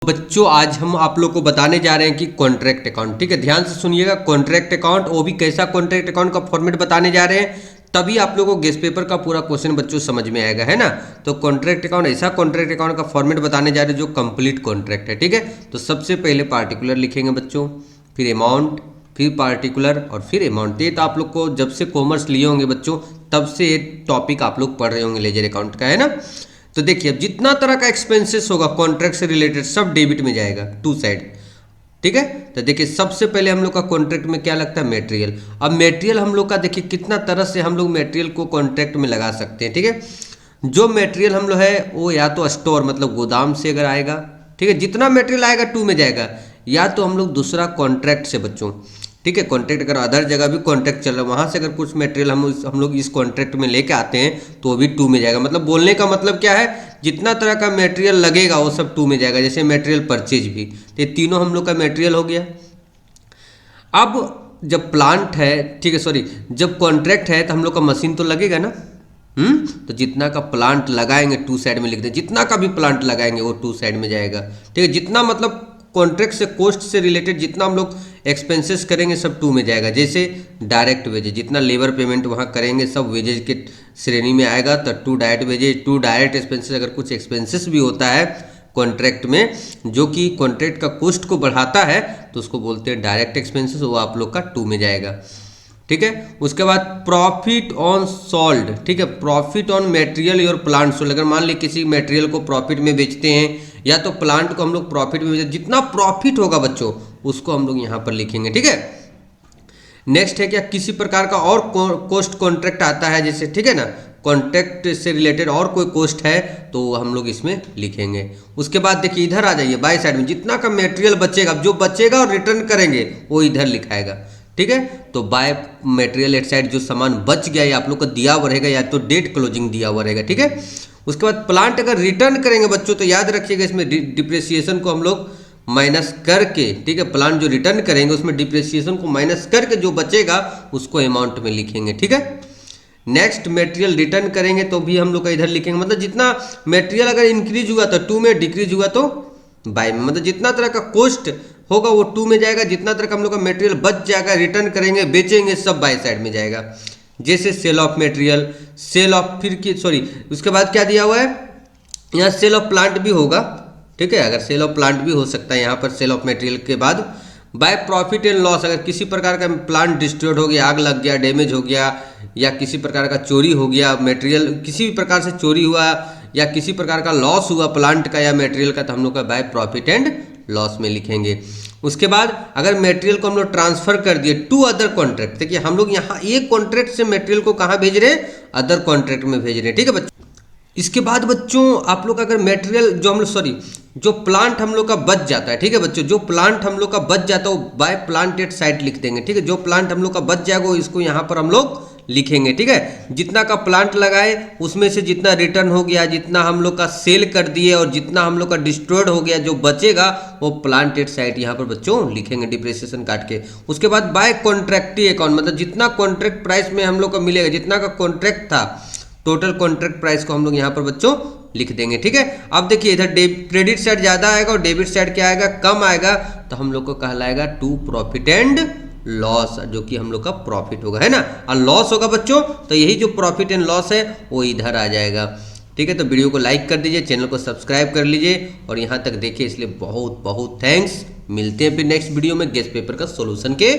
बच्चों आज हम आप लोग को बताने जा रहे हैं कि कॉन्ट्रैक्ट अकाउंट, ठीक है, ध्यान से सुनिएगा। कॉन्ट्रैक्ट अकाउंट, वो भी कैसा कॉन्ट्रैक्ट अकाउंट का फॉर्मेट बताने जा रहे हैं, तभी आप लोगों को गेस्ट पेपर का पूरा क्वेश्चन बच्चों समझ में आएगा, है ना। तो कॉन्ट्रैक्ट अकाउंट, ऐसा कॉन्ट्रैक्ट अकाउंट का फॉर्मेट बताने जा रहे हैं जो कंप्लीट कॉन्ट्रैक्ट है, ठीक है। तो सबसे पहले पार्टिकुलर लिखेंगे बच्चों, फिर अमाउंट, फिर पार्टिकुलर और फिर अमाउंट। ये तो आप लोग को जब से कॉमर्स लिए होंगे बच्चों, तब से ये टॉपिक आप लोग पढ़ रहे होंगे लेजर अकाउंट का, है ना। तो देखिए अब जितना तरह का एक्सपेंसेस होगा कॉन्ट्रैक्ट से रिलेटेड सब डेबिट में जाएगा, टू साइड, ठीक है। तो देखिए सबसे पहले हम लोग का कॉन्ट्रैक्ट में क्या लगता है, मटेरियल। अब मटेरियल हम लोग का देखिए कितना तरह से हम लोग मटेरियल को कॉन्ट्रैक्ट में लगा सकते हैं, ठीक है। जो मटेरियल हम लोग है वो या तो स्टोर मतलब गोदाम से अगर आएगा, ठीक है, जितना मटेरियल आएगा टू में जाएगा, या तो हम लोग दूसरा कॉन्ट्रैक्ट से बच्चों, ठीक है। कॉन्ट्रैक्ट अगर अदर जगह भी कॉन्ट्रैक्ट चल रहा है, वहाँ से अगर कुछ मटेरियल हम लोग इस कॉन्ट्रैक्ट में लेके आते हैं तो वो भी टू में जाएगा। मतलब बोलने का मतलब क्या है, जितना तरह का मटेरियल लगेगा वो सब टू में जाएगा। जैसे मटेरियल परचेज भी, तो ये तीनों हम लोग का मटेरियल हो गया। अब जब प्लांट है, ठीक है, सॉरी, जब कॉन्ट्रैक्ट है तो हम लोग का मशीन तो लगेगा ना, तो जितना का प्लांट लगाएंगे टू साइड में लिख दें, जितना का भी प्लांट लगाएंगे वो टू साइड में जाएगा, ठीक है। जितना मतलब कॉन्ट्रैक्ट से कोस्ट से रिलेटेड जितना हम लोग एक्सपेंसेस करेंगे सब टू में जाएगा। जैसे डायरेक्ट वेजेज, जितना लेबर पेमेंट वहाँ करेंगे सब वेजेज के श्रेणी में आएगा। तो to direct wages, to direct expenses, अगर कुछ एक्सपेंसेस भी होता है कॉन्ट्रैक्ट में जो कि कॉन्ट्रैक्ट का कॉस्ट को बढ़ाता है तो उसको बोलते हैं डायरेक्ट एक्सपेंसेस, वो आप लोग का टू में जाएगा, ठीक है। उसके बाद प्रॉफिट ऑन सोल्ड, ठीक है, profit on material your plant sold. अगर मान ली किसी मटेरियल को प्रॉफिट में बेचते हैं या तो प्लांट को हम लोग प्रॉफिट में बेचते हैं, जितना प्रॉफिट होगा बच्चों उसको हम लोग यहाँ पर लिखेंगे, ठीक है। नेक्स्ट है क्या, किसी प्रकार का और कोस्ट कॉन्ट्रैक्ट आता है जैसे, ठीक है ना, कॉन्ट्रैक्ट से रिलेटेड और कोई कोस्ट है तो हम लोग इसमें लिखेंगे। उसके बाद देखिए इधर आ जाइए, बाई साइड में जितना का मटेरियल बचेगा, जो बचेगा और रिटर्न करेंगे वो इधर लिखाएगा, ठीक है। तो बाय मटेरियल एट साइड जो सामान बच गया या आप लोग को दिया हुआ रहेगा या तो डेट क्लोजिंग दिया हुआ रहेगा, ठीक है। उसके बाद प्लांट अगर रिटर्न करेंगे बच्चों तो याद रखिएगा इसमें डिप्रेशिएशन को हम लोग माइनस करके, ठीक है, प्लांट जो रिटर्न करेंगे उसमें डिप्रेशिएशन को माइनस करके जो बचेगा उसको अमाउंट में लिखेंगे, ठीक है। नेक्स्ट मटेरियल रिटर्न करेंगे तो भी हम लोग का इधर लिखेंगे, मतलब जितना मटेरियल अगर इंक्रीज हुआ तो टू में, डिक्रीज हुआ तो बाय में, मतलब जितना तरह का कॉस्ट होगा वो टू में जाएगा, जितना तरह का हम लोग का मटेरियल बच जाएगा, रिटर्न करेंगे, बेचेंगे, सब बाय साइड में जाएगा। जैसे sale of material, sale of, फिर की सॉरी उसके बाद क्या दिया हुआ है यहाँ, सेल ऑफ प्लांट भी होगा, ठीक है। अगर सेल ऑफ प्लांट भी हो सकता है यहाँ पर सेल ऑफ मटेरियल के बाद। बाय प्रॉफिट एंड लॉस, अगर किसी प्रकार का प्लांट डिस्ट्रॉयड हो गया, आग लग गया, डैमेज हो गया, या किसी प्रकार का चोरी हो गया, मटेरियल किसी भी प्रकार से चोरी हुआ, या किसी प्रकार का लॉस हुआ प्लांट का या मटेरियल का, तो हम लोग का बाय प्रॉफिट एंड लॉस में लिखेंगे। उसके बाद अगर मटेरियल को हम लोग ट्रांसफर कर दिए टू अदर कॉन्ट्रैक्ट, देखिए हम लोग यहाँ एक कॉन्ट्रैक्ट से मटेरियल को कहाँ भेज रहे हैं, अदर कॉन्ट्रैक्ट में भेज रहे हैं, ठीक है बच्चों। इसके बाद बच्चों आप लोग का अगर मटेरियल जो हम लोग सॉरी जो प्लांट हम लोग का बच जाता है, ठीक है बच्चों, जो प्लांट हम लोग का बच जाता है वो बाय प्लांट एट साइट लिख देंगे, ठीक है। जो प्लांट हम लोग का बच जाएगा इसको यहाँ पर हम लोग लिखेंगे, ठीक है। जितना का प्लांट लगाए उसमें से जितना रिटर्न हो गया, जितना हम लोग का सेल कर दिए और जितना हम लोग का डिस्ट्रॉयड हो गया, जो बचेगा वो प्लांट एट साइट यहाँ पर बच्चों लिखेंगे डिप्रिसिएशन काट के। उसके बाद बाय कॉन्ट्रैक्टी अकाउंट, मतलब जितना कॉन्ट्रैक्ट प्राइस में हम लोग को मिलेगा, जितना का कॉन्ट्रैक्ट था, टोटल कॉन्ट्रैक्ट प्राइस को हम लोग यहाँ पर बच्चों लिख देंगे, ठीक है। अब देखिए इधर क्रेडिट साइड ज़्यादा आएगा और डेबिट साइड क्या आएगा, कम आएगा, तो हम लोग को कहलाएगा टू प्रॉफिट एंड लॉस, जो कि हम लोग का प्रॉफिट होगा, है ना। और लॉस होगा बच्चों तो यही जो प्रॉफिट एंड लॉस है वो इधर आ जाएगा, ठीक है। तो वीडियो को लाइक कर दीजिए, चैनल को सब्सक्राइब कर लीजिए और यहाँ तक देखिए, इसलिए बहुत बहुत थैंक्स। मिलते हैं फिर नेक्स्ट वीडियो में गेस्ट पेपर का सोल्यूशन के।